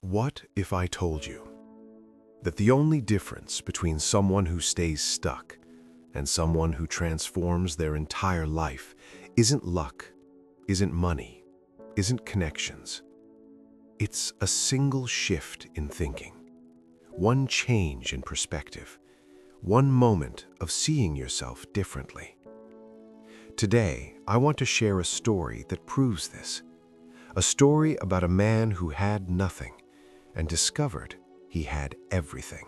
What if I told you that the only difference between someone who stays stuck and someone who transforms their entire life isn't luck, isn't money, isn't connections? It's a single shift in thinking, one change in perspective, one moment of seeing yourself differently. Today, I want to share a story that proves this. A story about a man who had nothing and discovered he had everything.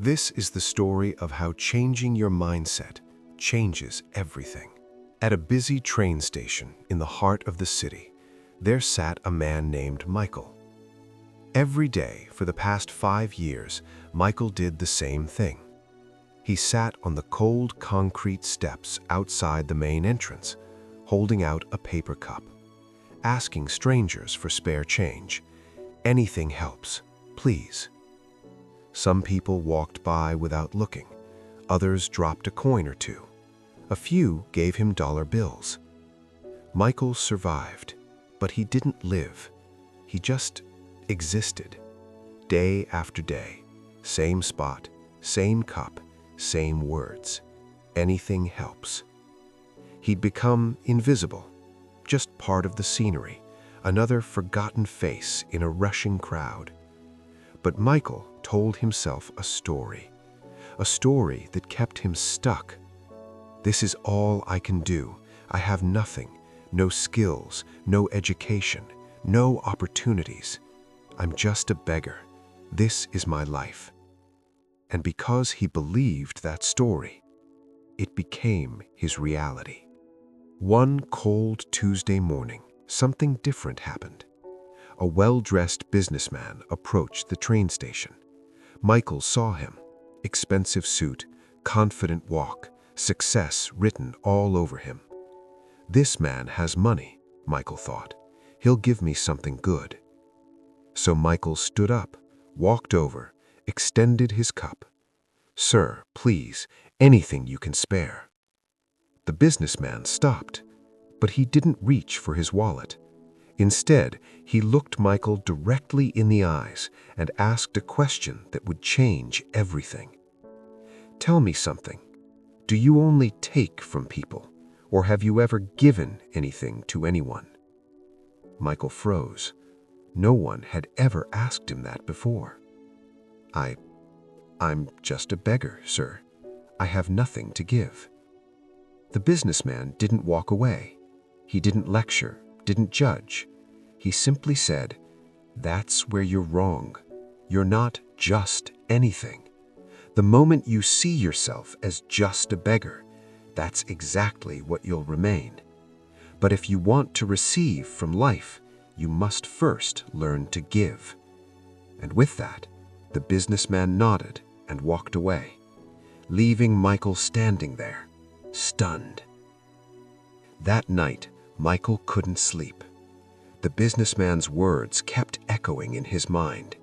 This is the story of how changing your mindset changes everything. At a busy train station in the heart of the city, there sat a man named Michael. Every day for the past 5 years, Michael did the same thing. He sat on the cold concrete steps outside the main entrance, holding out a paper cup, asking strangers for spare change. Anything helps, please. Some people walked by without looking. Others dropped a coin or two. A few gave him dollar bills. Michael survived, but he didn't live. He just existed. Day after day, same spot, same cup, same words. Anything helps. He'd become invisible, just part of the scenery, another forgotten face in a rushing crowd. But Michael told himself a story that kept him stuck. This is all I can do. I have nothing, no skills, no education, no opportunities. I'm just a beggar. This is my life. And because he believed that story, it became his reality. One cold Tuesday morning, something different happened. A well-dressed businessman approached the train station. Michael saw him. Expensive suit, confident walk, success written all over him. This man has money, Michael thought. He'll give me something good. So Michael stood up, walked over, extended his cup. "Sir, please, anything you can spare." The businessman stopped, but he didn't reach for his wallet. Instead, he looked Michael directly in the eyes and asked a question that would change everything. "Tell me something. Do you only take from people, or have you ever given anything to anyone?" Michael froze. No one had ever asked him that before. I'm just a beggar, sir. I have nothing to give." The businessman didn't walk away. He didn't lecture, didn't judge. He simply said, "That's where you're wrong. You're not just anything. The moment you see yourself as just a beggar, that's exactly what you'll remain. But if you want to receive from life, you must first learn to give." And with that, the businessman nodded and walked away, leaving Michael standing there, stunned. That night, Michael couldn't sleep. The businessman's words kept echoing in his mind.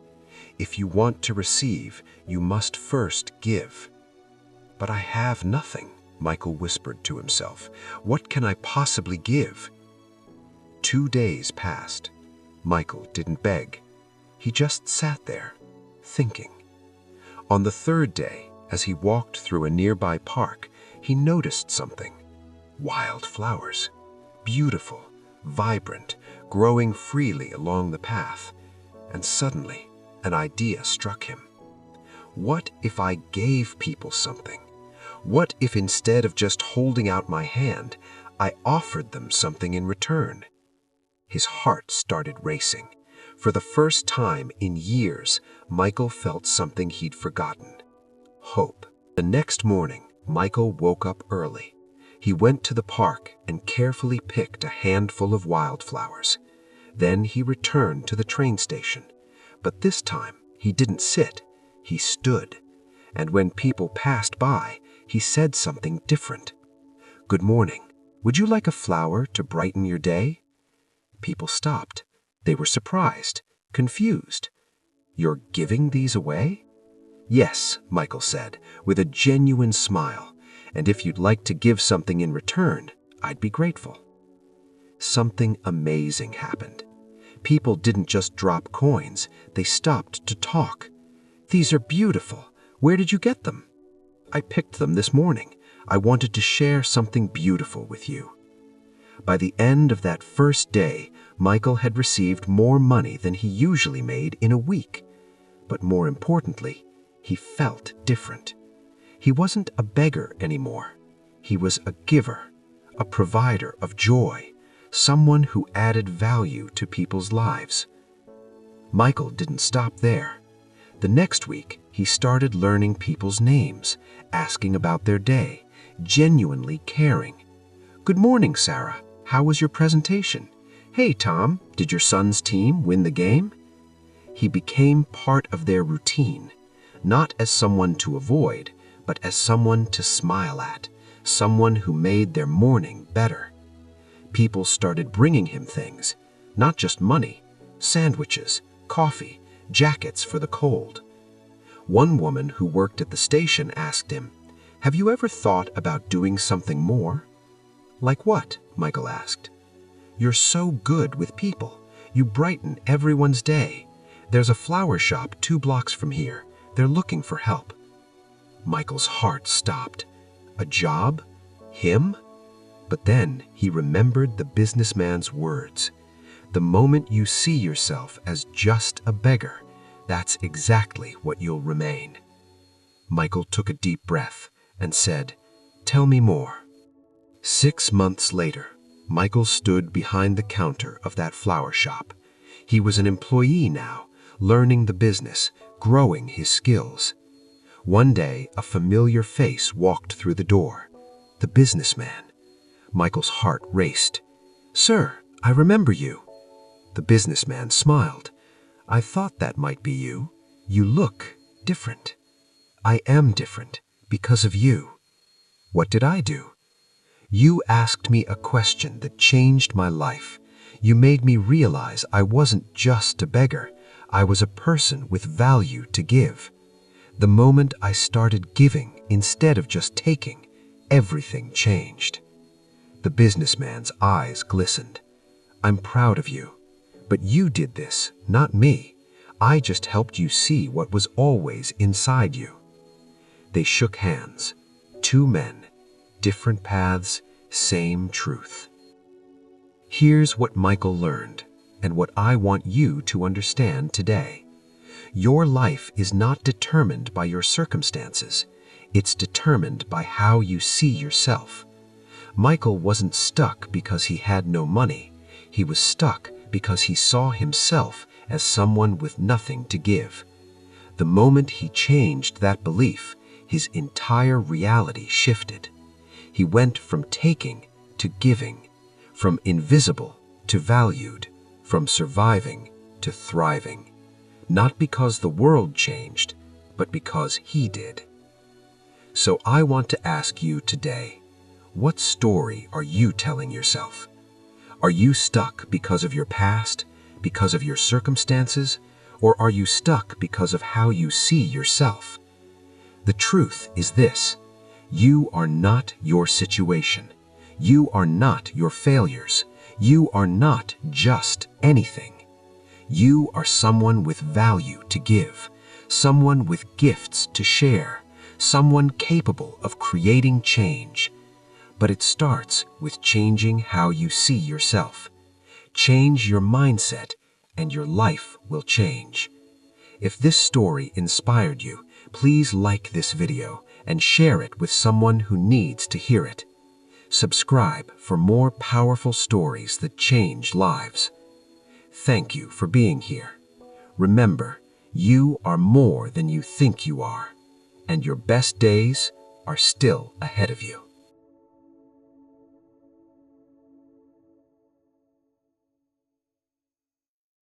"If you want to receive, you must first give." "But I have nothing," Michael whispered to himself. "What can I possibly give?" 2 days passed. Michael didn't beg. He just sat there, thinking. On the 3rd day, as he walked through a nearby park, he noticed something. Wildflowers. Beautiful, vibrant, growing freely along the path. And suddenly, an idea struck him. What if I gave people something? What if instead of just holding out my hand, I offered them something in return? His heart started racing. For the first time in years, Michael felt something he'd forgotten: hope. The next morning, Michael woke up early. He went to the park and carefully picked a handful of wildflowers. Then he returned to the train station. But this time, he didn't sit, he stood. And when people passed by, he said something different. "Good morning. Would you like a flower to brighten your day?" People stopped. They were surprised, confused. "You're giving these away?" "Yes," Michael said, with a genuine smile. "And if you'd like to give something in return, I'd be grateful." Something amazing happened. People didn't just drop coins, they stopped to talk. "These are beautiful. Where did you get them?" "I picked them this morning. I wanted to share something beautiful with you." By the end of that first day, Michael had received more money than he usually made in a week. But more importantly, he felt different. He wasn't a beggar anymore. He was a giver, a provider of joy, someone who added value to people's lives. Michael didn't stop there. The next week, he started learning people's names, asking about their day, genuinely caring. "Good morning, Sarah. How was your presentation? Hey, Tom, did your son's team win the game?" He became part of their routine, not as someone to avoid, but as someone to smile at, someone who made their morning better. People started bringing him things, not just money, sandwiches, coffee, jackets for the cold. One woman who worked at the station asked him, "Have you ever thought about doing something more?" "Like what?" Michael asked. "You're so good with people. You brighten everyone's day. There's a flower shop 2 blocks from here. They're looking for help." Michael's heart stopped. A job? Him? But then he remembered the businessman's words. "The moment you see yourself as just a beggar, that's exactly what you'll remain." Michael took a deep breath and said, "Tell me more." 6 months later, Michael stood behind the counter of that flower shop. He was an employee now, learning the business, growing his skills. One day, a familiar face walked through the door. The businessman. Michael's heart raced. "Sir, I remember you." The businessman smiled. "I thought that might be you. You look different." "I am different because of you." "What did I do?" "You asked me a question that changed my life. You made me realize I wasn't just a beggar. I was a person with value to give. The moment I started giving instead of just taking, everything changed." The businessman's eyes glistened. "I'm proud of you. But you did this, not me. I just helped you see what was always inside you." They shook hands. 2 men, different paths, same truth. Here's what Michael learned, and what I want you to understand today. Your life is not determined by your circumstances. It's determined by how you see yourself. Michael wasn't stuck because he had no money. He was stuck because he saw himself as someone with nothing to give. The moment he changed that belief, his entire reality shifted. He went from taking to giving, from invisible to valued, from surviving to thriving. Not because the world changed, but because he did. So I want to ask you today, what story are you telling yourself? Are you stuck because of your past, because of your circumstances, or are you stuck because of how you see yourself? The truth is this: you are not your situation. You are not your failures. You are not just anything. You are someone with value to give, someone with gifts to share, someone capable of creating change. But it starts with changing how you see yourself. Change your mindset, and your life will change. If this story inspired you, please like this video and share it with someone who needs to hear it. Subscribe for more powerful stories that change lives. Thank you for being here. Remember, you are more than you think you are, and your best days are still ahead of you.